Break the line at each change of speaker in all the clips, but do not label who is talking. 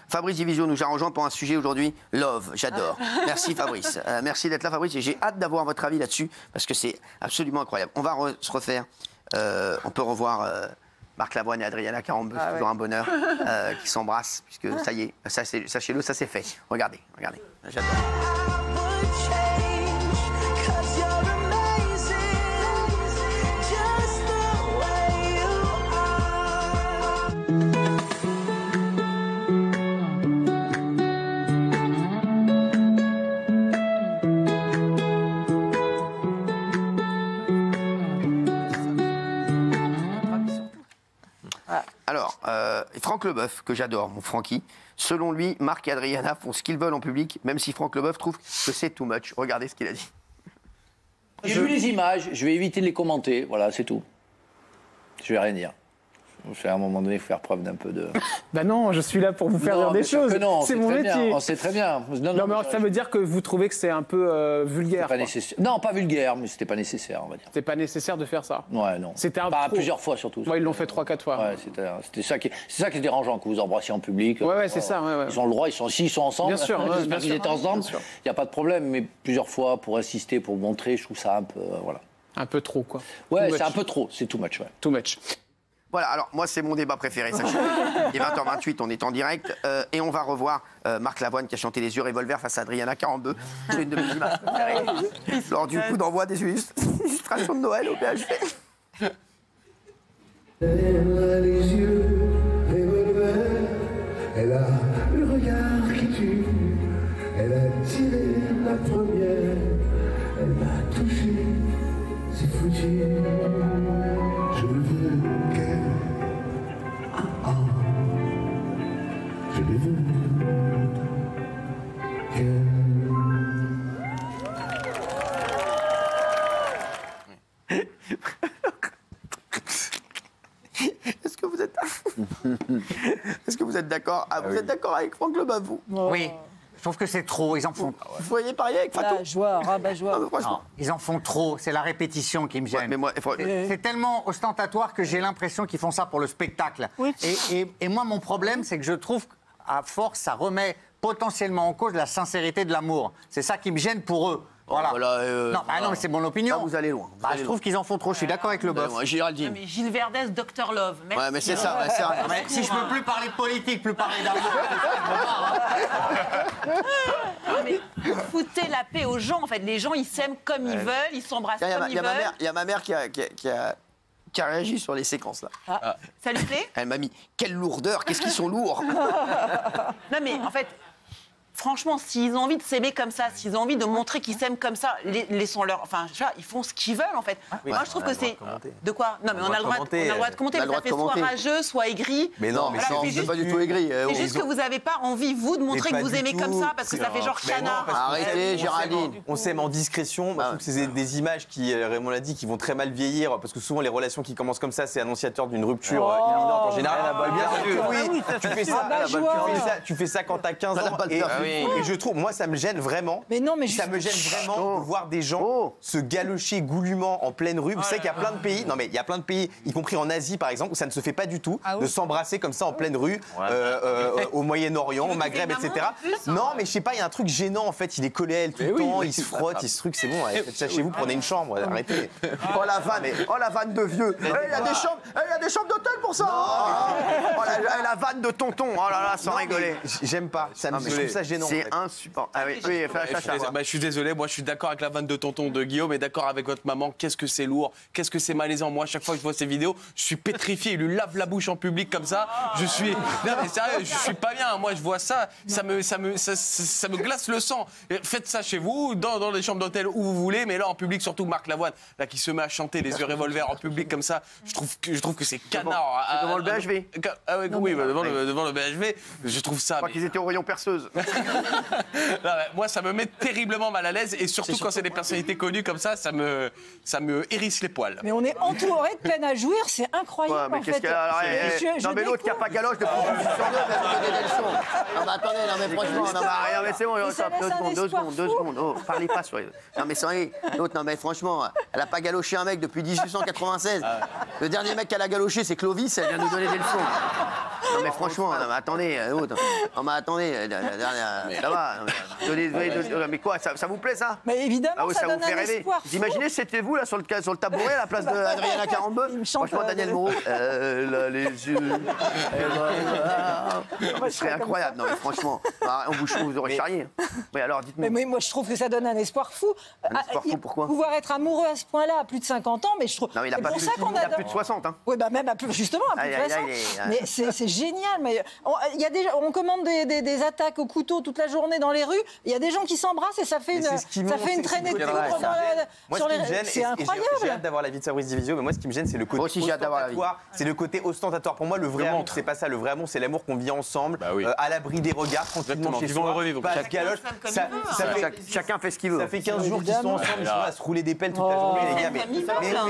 Fabrice Division nous arrangeant pour un sujet aujourd'hui, love, j'adore. Merci Fabrice, merci d'être là Fabrice et j'ai hâte d'avoir votre avis là-dessus parce que c'est absolument incroyable. On va se refaire, on peut revoir Marc Lavoine et Adriana Carambeu, c'est toujours un bonheur, qui s'embrassent puisque ça y est, sachez-le, ça c'est fait. Regardez, regardez, j'adore. Alors, Franck Leboeuf, que j'adore, mon Francky, selon lui, Marc et Adriana font ce qu'ils veulent en public, même si Franck Leboeuf trouve que c'est too much. Regardez ce qu'il a dit.
J'ai vu les images, je vais éviter de les commenter, voilà, c'est tout. Je vais rien dire. À un moment donné, il faut faire preuve d'un peu de...
Ben non, je suis là pour vous faire dire des choses. C'est mon métier.
On sait très bien.
Non, mais ça veut dire que vous trouvez que c'est un peu vulgaire.
Pas nécessaire. Non, pas vulgaire, mais c'était pas nécessaire, on va dire.
C'était pas nécessaire de faire ça.
Ouais, non.
C'était un
pas plusieurs fois surtout.
Ouais, ils l'ont fait 3-4 fois.
Ouais, c'est ça qui est dérangeant, que vous embrassiez en public.
Ouais, c'est ça. Ouais.
Ils ont le droit, s'ils sont ensemble.
Bien sûr.
J'espère qu'ils étaient ensemble. Il n'y a pas de problème, mais plusieurs fois pour insister, pour montrer, je trouve ça un peu, voilà.
Un peu trop, quoi.
Ouais, c'est un peu trop. C'est too much, ouais.
Too much.
Voilà, alors moi c'est mon débat préféré, sachez. Il est 20h28, on est en direct et on va revoir Marc Lavoine qui a chanté Les yeux revolver face à Adriana Carambeu. C'est une de mes images préférées. Lors du coup d'envoi des illustrations de Noël au PHP.
Elle a les yeux revolver, elle a le regard qui tue, elle a tiré la première, elle m'a touché, c'est foutu. Je veux qu'elle... Je veux qu'elle...
Est-ce que vous êtes d'accord? Vous êtes d'accord avec Franck Leboeuf, vous?
Oui. Je trouve que c'est trop, ils en font...
Vous voyez parier avec Fatou?
Rabat-joie.
Non, ils en font trop, c'est la répétition qui me gêne.
Ouais, mais moi,
c'est tellement ostentatoire que j'ai l'impression qu'ils font ça pour le spectacle.
Oui.
Et moi, mon problème, c'est que je trouve qu'à force, ça remet potentiellement en cause la sincérité de l'amour. C'est ça qui me gêne pour eux. Voilà. Non, mais c'est mon opinion.
Vous allez loin.
Je trouve qu'ils en font trop, je suis d'accord avec Leboeuf.
Géraldine.
Mais Gilles Verdez, Dr Love. Merci.
Ouais, mais c'est ça. Ouais, c'est vrai.
Mais si je peux plus parler de politique, plus parler d'amour,
Mais foutez la paix aux gens. En fait, les gens, ils s'aiment comme ils veulent, ils s'embrassent comme ils veulent.
Il y a ma mère qui a réagi sur les séquences là.
Ça lui plaît?
Elle m'a mis quelle lourdeur, qu'est-ce qu'ils sont lourds.
Non, mais en fait. Franchement, s'ils ont envie de s'aimer comme ça, s'ils ont envie de montrer qu'ils s'aiment comme ça, laissons-leur. Enfin, tu vois, ils font ce qu'ils veulent, en fait. Moi, je trouve que c'est. De quoi? Non, mais on a le droit de commenter. Mais ça fait soit rageux, soit aigri.
Mais non, mais c'est pas du tout aigri.
C'est juste que vous n'avez pas envie, vous, de montrer que vous aimez comme ça, parce que ça fait genre canard.
Arrêtez, Géraldine.
On s'aime en discrétion. Moi, je trouve que c'est des images qui, Raymond l'a dit, qui vont très mal vieillir, parce que souvent, les relations qui commencent comme ça, c'est annonciateur d'une rupture imminente en général. Oui, tu fais ça quand t'as 15 ans. Et je trouve, moi, ça me gêne vraiment.
Mais non, mais
ça me gêne vraiment de voir des gens se galocher goulûment en pleine rue. Vous savez qu'il y a plein de pays, non mais il y a plein de pays, y compris en Asie par exemple, où ça ne se fait pas du tout de s'embrasser comme ça en pleine rue, au Moyen-Orient, au Maghreb, etc. Non, mais je sais pas, il y a un truc gênant en fait. Il est collé à elle tout le temps, il se frotte, il se truc, c'est bon. Faites ça chez vous, prenez une chambre, arrêtez.
Oh la vanne de vieux. Il y a des chambres d'hôtel pour ça. La vanne de tonton. Oh là là, sans rigoler.
J'aime pas. Je trouve ça gênant.
C'est insupportable. Ah oui,
je suis désolé, moi je suis d'accord avec la vanne de tonton de Guillaume et d'accord avec votre maman. Qu'est-ce que c'est lourd, qu'est-ce que c'est malaisant. Moi, à chaque fois que je vois ces vidéos, je suis pétrifié. Il lui lave la bouche en public comme ça. Je suis. Non, mais sérieux, je suis pas bien. Moi, je vois ça, ça me glace le sang. Faites ça chez vous, dans les chambres d'hôtel où vous voulez, mais là en public, surtout Marc Lavoine, là qui se met à chanter Les yeux revolver en public comme ça. Je trouve que c'est canard.
Devant le BHV.
Ah oui, devant le BHV. Je trouve ça.
Je crois qu'ils étaient au rayon perceuse.
Non, moi, ça me met terriblement mal à l'aise et surtout quand c'est des personnalités connues comme ça me hérisse les poils.
Mais on est entouré de peine à jouir, c'est incroyable.
Ouais, mais qu'est-ce qu'elle a... Non, mais l'autre qui n'a pas galoche depuis 1802, elle va donner des leçons. Non, mais attendez, non, mais franchement, non, mais c'est bon, 2 secondes. Oh, parlez pas sur les... Non, mais c'est l'autre, non, mais franchement, elle n'a pas galoché un mec depuis 1896. Le dernier mec qu'elle a galoché, c'est Clovis, elle vient nous donner des leçons. Non mais franchement, non, mais attendez, ça va. Mais quoi, ça vous plaît ça?
Mais évidemment, ça donne un espoir.
Vous imaginez, c'était vous là sur le tabouret à la place d'Adriana Carambeu? Franchement, Daniel Moreau, là, les yeux. Ce serait incroyable. Non mais franchement, vous aurez charrié. Oui, alors dites-moi.
Mais moi je trouve que ça donne un espoir fou.
Un espoir fou, pourquoi?
Pouvoir être amoureux à ce point-là à plus de 50 ans, mais je trouve.
Non, il a plus de 60. Hein.
Oui, bah même justement à plus de 60. Mais c'est génial. Mais on commande des attaques au couteau toute la journée dans les rues. Il y a des gens qui s'embrassent et ça fait une traînée de poudre sur les réseaux. C'est incroyable.
J'ai hâte d'avoir la vie de Fabrice Divisio, mais moi ce qui me gêne, c'est le côté ostentatoire. C'est le côté ostentatoire. Pour moi, le vrai amour, c'est pas ça. Le vrai amour, c'est l'amour qu'on vit ensemble, à l'abri des regards, tranquillement chez soi. Pas de galoche.
Chacun fait ce qu'il veut.
Ça fait 15 jours qu'ils sont ensemble, ils sont là à se rouler des pelles toute la journée, les gars. Mais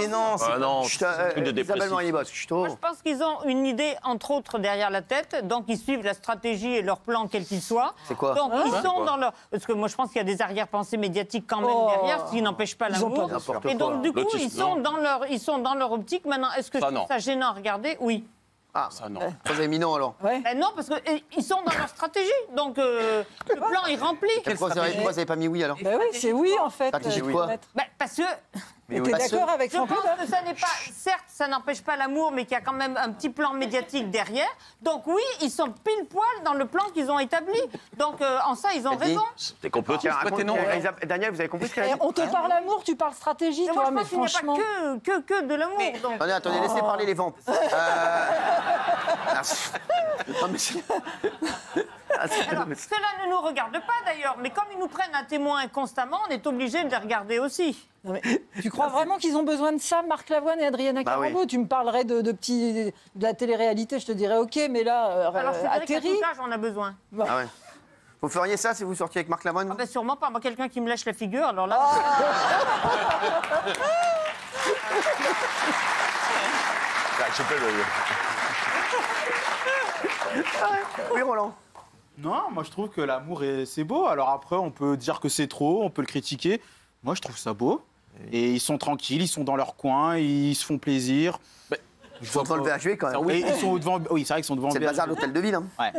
non,
Isabelle Morini-Bosc.
Moi, je pense qu'ils ont une idée, entre autres, derrière la tête, donc ils suivent la stratégie et leur plan, quel qu'il soit.
C'est quoi?
Donc ils sont dans leur... Parce que moi, je pense qu'il y a des arrière-pensées médiatiques quand même derrière, ce qui n'empêche pas l'amour. Et donc, du coup, ils sont dans leur optique. Maintenant, est-ce que ça gênant à regarder? Oui.
Ah, ça non. Ça, vous avez mis non alors?
Ben non, parce qu'ils sont dans leur stratégie. Donc, le plan est rempli.
Pourquoi vous n'avez pas mis oui alors?
Ben oui, c'est oui en fait.
Stratégie de quoi?
Ben, parce que...
Mais t'es d'accord avec
Je pense que ça n'est pas... Certes, ça n'empêche pas l'amour, mais qu'il y a quand même un petit plan médiatique derrière. Donc oui, ils sont pile poil dans le plan qu'ils ont établi. Donc en ça, ils ont raison.
C'est complotiste. Daniel, vous avez compris ce qu'elle a dit?
On te parle amour, tu parles stratégie, toi, mais franchement...
Il n'y a pas que de l'amour.
Attendez, laissez parler les ventes.
Alors, cela ne nous regarde pas d'ailleurs, mais comme ils nous prennent un témoin constamment, on est obligé de les regarder aussi.
Non, mais tu crois vraiment qu'ils ont besoin de ça, Marc Lavoine et Adriana Carambeu? Oui. Tu me parlerais de la télé-réalité, je te dirais ok, mais là,
alors c'est vrai qu'à tout âge, on a besoin.
Bah. Ah ouais. Vous feriez ça si vous sortiez avec Marc Lavoine?
Ah ben sûrement pas. Moi, quelqu'un qui me lèche la figure, alors là...
Oui, Roland.
Non, moi je trouve que l'amour c'est beau. Alors après, on peut dire que c'est trop, on peut le critiquer. Moi, je trouve ça beau. Et ils sont tranquilles, ils sont dans leur coin, ils se font plaisir.
Ils sont devant le VHV quand même.
Oui, ils sont devant. Oui, c'est vrai qu'ils sont devant.
C'est le bazar de l'hôtel de ville. Hein.
Ouais.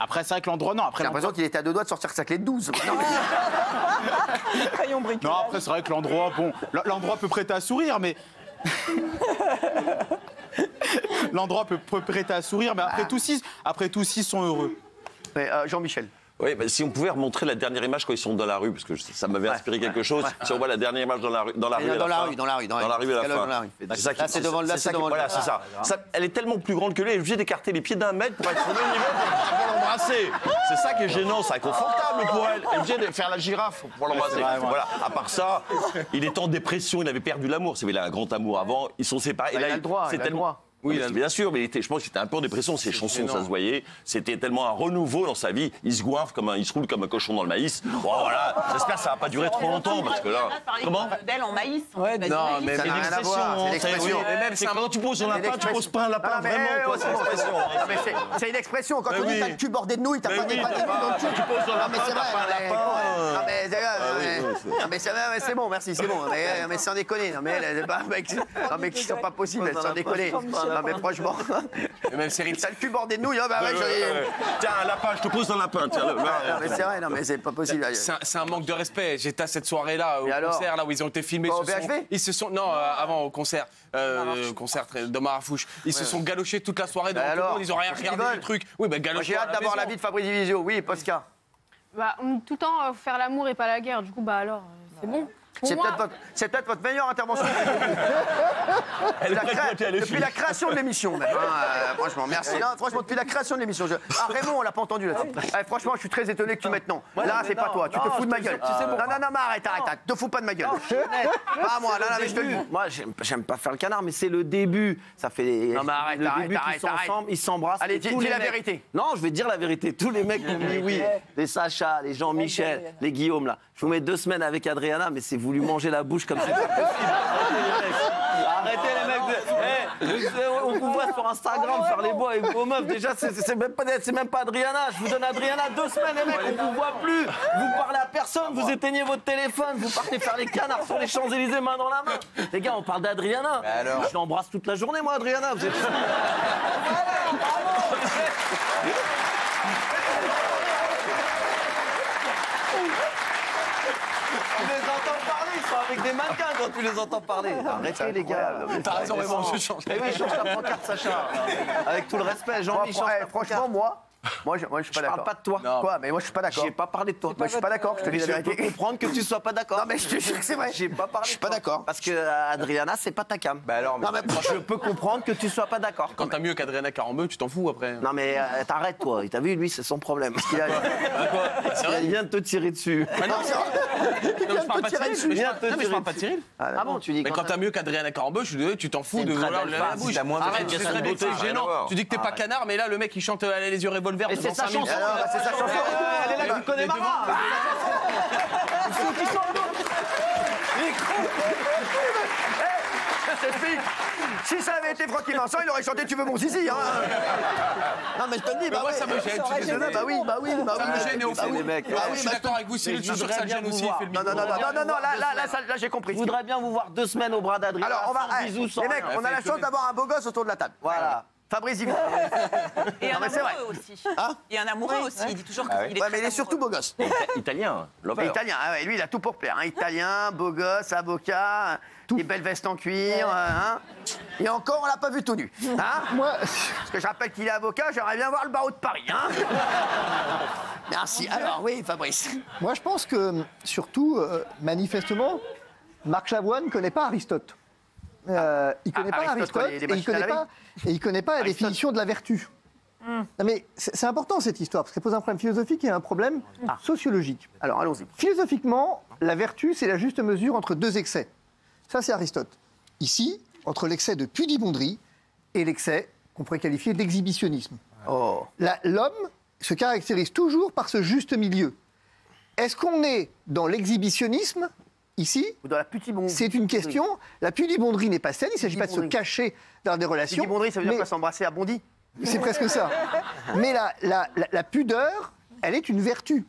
Après, c'est vrai que l'endroit, non. Après,
j'ai l'impression qu'il était à deux doigts de sortir sa clé de 12.
Non, après, c'est vrai que l'endroit, l'endroit peut prêter à sourire, mais. L'endroit peut prêter à sourire, mais après tous six sont heureux.
Jean-Michel.
Oui, bah, si on pouvait remontrer la dernière image quand ils sont dans la rue, parce que ça m'avait inspiré quelque chose. Si on voit la dernière image dans la rue à la fin. C'est ça qui
c'est devant
voilà, c'est ça. Elle est tellement plus grande que lui, elle est obligée d'écarter les pieds d'un mètre pour être sur le même niveau pour l'embrasser. C'est ça qui est gênant, c'est inconfortable pour elle. Elle est obligée de faire la girafe pour l'embrasser. Voilà. À part ça, il est en dépression, il avait perdu l'amour. Il avait un grand amour avant, ils sont séparés.
Et là, il a le droit.
Oui, bien sûr, mais je pense qu'il était un peu en dépression. Ses chansons, ça se voyait. C'était tellement un renouveau dans sa vie. Il se goinfre il se roule comme un cochon dans le maïs. Bon, voilà. J'espère que ça va pas durer trop longtemps parce que là. Comment?
D'elle en maïs.
Non, mais
c'est une expression.
C'est l'expression.
C'est quand tu poses un lapin, tu poses pas un lapin vraiment. C'est une expression.
C'est une expression. Quand on dit t'as le cul bordé de nouilles, t'as pas des nouilles dans le cul. Tu poses un lapin, t'as pas un lapin. Non mais c'est bon, merci, c'est bon. Mais sans déconner. Non mais qui sont pas possibles, sans déconner. Non mais franchement.
Même Cyril,
t'as le cul bordé de nouilles, bah ouais,
tiens, un lapin, je te pose un lapin, tiens.
Non mais c'est vrai, non mais c'est pas possible.
C'est un manque de respect. J'étais à cette soirée-là, au concert, là où ils ont été filmés. Ils se sont, non, avant au concert, concert d'Omar Afouche. Ils se sont galochés toute la soirée devant tout le monde. Ils ont rien regardé du truc. Oui, ben galochés.
J'ai hâte d'avoir l'avis de Fabrice Divisio. Oui, Posca.
Bah, tout le temps faire l'amour et pas la guerre. Du coup, bah alors, c'est bon.
C'est peut-être votre meilleure intervention. Depuis la création de l'émission, même. Franchement, merci. Non, franchement, depuis la création de l'émission. Raymond, on l'a pas entendu là-dessus. Franchement, je suis très étonné que tu mettes non. Là, c'est pas toi. Tu te fous de ma gueule. Non, arrête. Te fous pas de ma gueule. Pas moi. Non, mais je te le dis.
Moi, j'aime pas faire le canard, mais c'est le début. Ça fait les.
Non, mais arrête.
Ensemble, ils s'embrassent.
Allez, dis la vérité.
Non, je vais dire la vérité. Tous les mecs qui ont dit oui, les Sacha, les Jean-Michel, les Guillaume là. Je vous mets 2 semaines avec Adriana, mais c'est voulu manger la bouche comme c'est pas possible. Arrêtez les mecs. On vous voit sur Instagram faire les bois avec vos meufs. Déjà, c'est même pas Adriana. Je vous donne Adriana 2 semaines, les mecs. On vous voit plus. Vous parlez à personne. Vous éteignez votre téléphone. Vous partez faire les canards sur les Champs-Élysées, main dans la main. Les gars, on parle d'Adriana. Je l'embrasse toute la journée, moi, Adriana. Vous êtes... Tu les entends parler, ils sont avec des mannequins quand tu les entends parler. Arrêtez les gars.
T'as raison, Raymond, je change.
Mais oui, change ta pancarte, Sacha. Avec tout le respect, Jean-Michel, change ta
franchement, moi, je suis pas d'accord.
Je parle pas de toi.
Quoi? Mais moi, je suis pas d'accord.
J'ai pas parlé de toi.
Moi, je suis pas d'accord. Je te dis la
Je
vérité.
peux comprendre que tu sois pas d'accord.
Non, mais je te jure que c'est vrai.
J'ai pas parlé.
Je suis pas d'accord.
Parce que Adriana, c'est pas ta cam.
Bah alors, mais...
Non, mais
Je peux comprendre que tu sois pas d'accord.
Quand t'as mieux qu'Adriana Carambeu, tu t'en fous après.
Non mais t'arrêtes toi. T'as vu, lui, c'est son problème. Parce qu'il a... Il vient de te tirer dessus.
Ah non, c'est vrai. Non, mais je parle pas de Cyril. Non, mais je parle pas de Cyril.
Ah bon, tu dis.
Mais quand t'as mieux qu'Adriana Carambeu, je suis désolé, tu t'en fous de vouloir la bouche. Arrête, c'est très bien, c'est gênant. Tu dis que t'es pas canard, mais là, le mec, il chante les yeux revolver.
Et c'est sa chanson.
C'est sa chanson.
Elle est là, tu connais Mara.
Si ça avait été Francky Vincent, il aurait chanté Tu veux mon zizi, hein. Non, mais je te le dis, bah
moi,
oui.
ça me gêne.
Ça oui.
Ça me gêne, au fond.
les mecs.
Je suis d'accord avec vous, Cyril, je suis sûr que ça gêne aussi.
Non, là, j'ai compris.
Je voudrais bien vous voir 2 semaines au bras d'Adrien.
Alors, on va.
Sans bisous, sans
Les mecs,
rien.
on a la chance d'avoir un beau gosse autour de la table.
Voilà.
Fabrice, il vient.
Et un
mais c'est vrai.
amoureux aussi.
Hein
Et un amoureux aussi. Il dit toujours qu'il est
Ouais, mais il est surtout beau gosse.
Italien, lover.
Italien, ah ouais, lui, il a tout pour plaire. Hein. Italien, beau gosse, avocat, des belles vestes en cuir. Hein. Et encore, on l'a pas vu tout nu. Hein.
Moi,
parce que je rappelle qu'il est avocat, j'aimerais bien voir le barreau de Paris. Hein. Merci. Alors, oui, Fabrice.
moi, je pense que, surtout, manifestement, Marc Lavoine ne connaît pas Aristote. Il connaît pas Aristote
les
et il connaît pas la définition de la vertu. Non, mais c'est important cette histoire parce qu'elle pose un problème philosophique et un problème sociologique.
Alors allons-y.
Philosophiquement, la vertu c'est la juste mesure entre 2 excès. Ça c'est Aristote. Ici, entre l'excès de pudibonderie et l'excès qu'on pourrait qualifier d'exhibitionnisme.
Oh.
L'homme se caractérise toujours par ce juste milieu. Est-ce qu'on est dans l'exhibitionnisme ici,
ou dans la pudibonderie.
C'est une question. La pudibonderie n'est pas saine. Il ne s'agit pas de se cacher dans des relations.
Pudibonderie, ça veut dire quoi, s'embrasser à Bondy?
C'est presque ça. Mais la pudeur, elle est une vertu.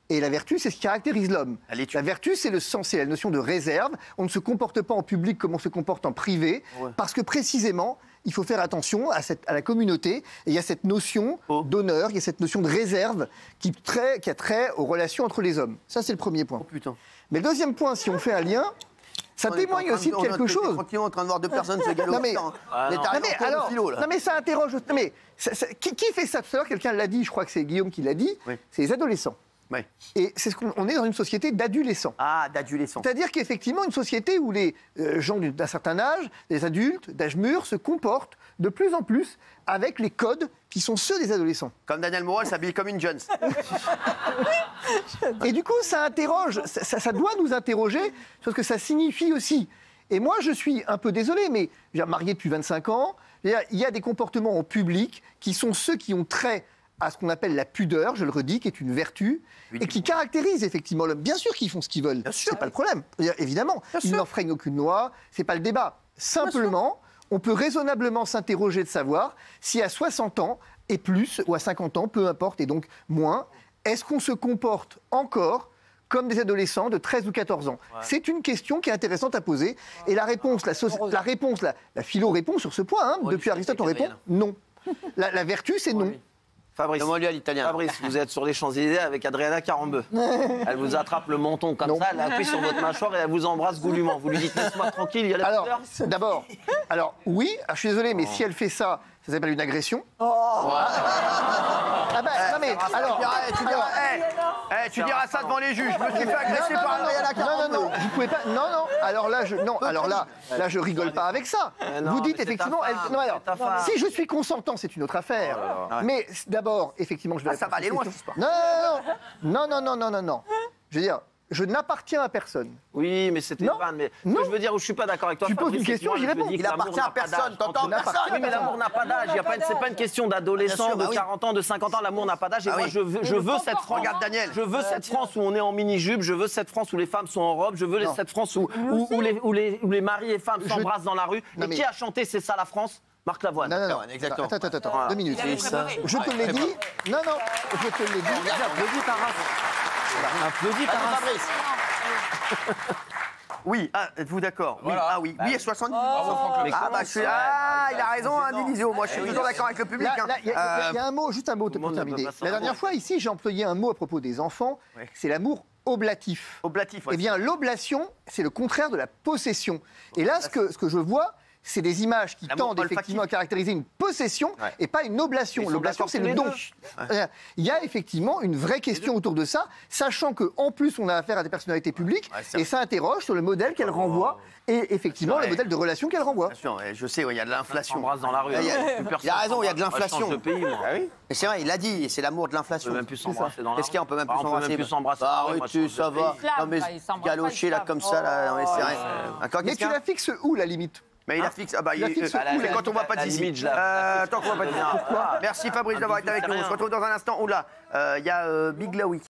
Et la vertu, c'est ce qui caractérise l'homme. La vertu, c'est le sens, c'est la notion de réserve. On ne se comporte pas en public comme on se comporte en privé, parce que précisément, il faut faire attention à la communauté. Et il y a cette notion d'honneur, il y a cette notion de réserve qui a trait aux relations entre les hommes. Ça, c'est le premier point. Mais le deuxième point, si on fait un lien, ça témoigne aussi de quelque chose.
On est en train de voir 2 personnes se galoper.
Non mais ça interroge. Non mais qui fait ça tout à l'heure? Quelqu'un l'a dit, je crois que c'est Guillaume qui l'a dit. C'est les adolescents.
Oui.
Et c'est on est dans une société d'adolescents.
Ah, d'adolescents.
C'est-à-dire qu'effectivement, une société où les gens d'un certain âge, les adultes d'âge mûr, se comportent de plus en plus avec les codes qui sont ceux des adolescents.
Comme Daniel Morel s'habille comme une Jones.
Et du coup, ça interroge, ça doit nous interroger sur ce que ça signifie aussi. Et moi, je suis un peu désolé, mais marié depuis 25 ans, il y a des comportements en public qui sont ceux qui ont trait à ce qu'on appelle la pudeur, je le redis, qui est une vertu, et qui caractérise effectivement l'homme. Bien sûr qu'ils font ce qu'ils veulent, c'est pas le problème. Évidemment, ils n'enfreignent aucune loi, c'est pas le débat. Simplement, on peut raisonnablement s'interroger de savoir si à 60 ans et plus, ou à 50 ans, peu importe, et donc moins, est-ce qu'on se comporte encore comme des adolescents de 13 ou 14 ans. C'est une question qui est intéressante à poser. Et la réponse, la philo répond sur ce point. Hein. Depuis Aristote, on répond non. La vertu, c'est non.
Fabrice,
à l'italien.
Fabrice, vous êtes sur les Champs-Élysées avec Adriana Carambeu. Elle vous attrape le menton comme ça, elle appuie sur votre mâchoire et elle vous embrasse goulûment. Vous lui dites laisse-moi tranquille, il y a la pudeur.
D'abord, oui, je suis désolé, mais si elle fait ça, ça s'appelle une agression. Non mais alors,
tu diras ça devant les juges. Je me suis fait agresser par Adriana Carambeu.
Non, vous pouvez pas. Non. Alors là, je rigole pas avec ça. Vous dites effectivement. Si je suis consentant, c'est une autre affaire. Mais d'abord, effectivement, je vais.
Ça va aller loin cette histoire.
Non. Je veux dire. Je n'appartiens à personne.
Oui, mais c'était une vanne. Mais ce que je veux dire, où je suis pas d'accord avec toi.
Tu poses une question, j'y réponds.
Il appartient à personne, t'entends personne.
Oui, mais l'amour n'a pas d'âge. C'est pas une question d'adolescent, de 40 ans, de 50 ans. L'amour n'a pas d'âge. Et moi, je veux cette France.
Regarde Daniel.
Je veux cette France où on est en mini-jupe. Je veux cette France où les femmes sont en robe. Je veux cette France où les maris et femmes s'embrassent dans la rue. Et qui a chanté C'est ça la France? Marc Lavoine.
Non,
exactement.
Attends, 2 minutes. Je te l'ai dit. Non, je te l'ai dit.
Applaudis ta race. Applaudis ta race.
Oui, êtes-vous d'accord? Oui,
Voilà.
oui, oui, et 70.
Mais
il a raison, Divisio. Moi, je suis toujours d'accord avec le public.
Il y a un mot, juste un mot pour terminer. La dernière fois, ici, j'ai employé un mot à propos des enfants, c'est l'amour oblatif.
Oblatif,
Eh bien, l'oblation, c'est le contraire de la possession. Et là, ce que je vois, c'est des images qui tendent effectivement à caractériser une possession et pas une oblation. L'oblation, c'est le don. Il y a effectivement une vraie question autour de ça, sachant qu'en plus, on a affaire à des personnalités publiques et ça interroge sur le modèle qu'elles renvoient et effectivement le modèle de relation qu'elles renvoient.
Je sais, il y a de l'inflation.
On embrasse dans la rue.
Il a raison, il y a de l'inflation.
Le pays, moi.
Mais c'est vrai, il l'a dit, c'est l'amour de l'inflation.
On peut même plus s'embrasser dans la rue.
Qu'est-ce qu'il y a, on peut même plus s'embrasser?
On peut même plus s'embrasser.
Arrêtez, ça va. Non mais galocher là comme ça, là, non mais c'est vrai.
Mais tu la fixes où, la limite?
Mais il a fixé. C'est quand on voit pas d'ici. Tant qu'on voit pas d'ici. Pourquoi? Merci Fabrice d'avoir été avec nous. On se retrouve dans un instant. Oula, il y a Big Laoui.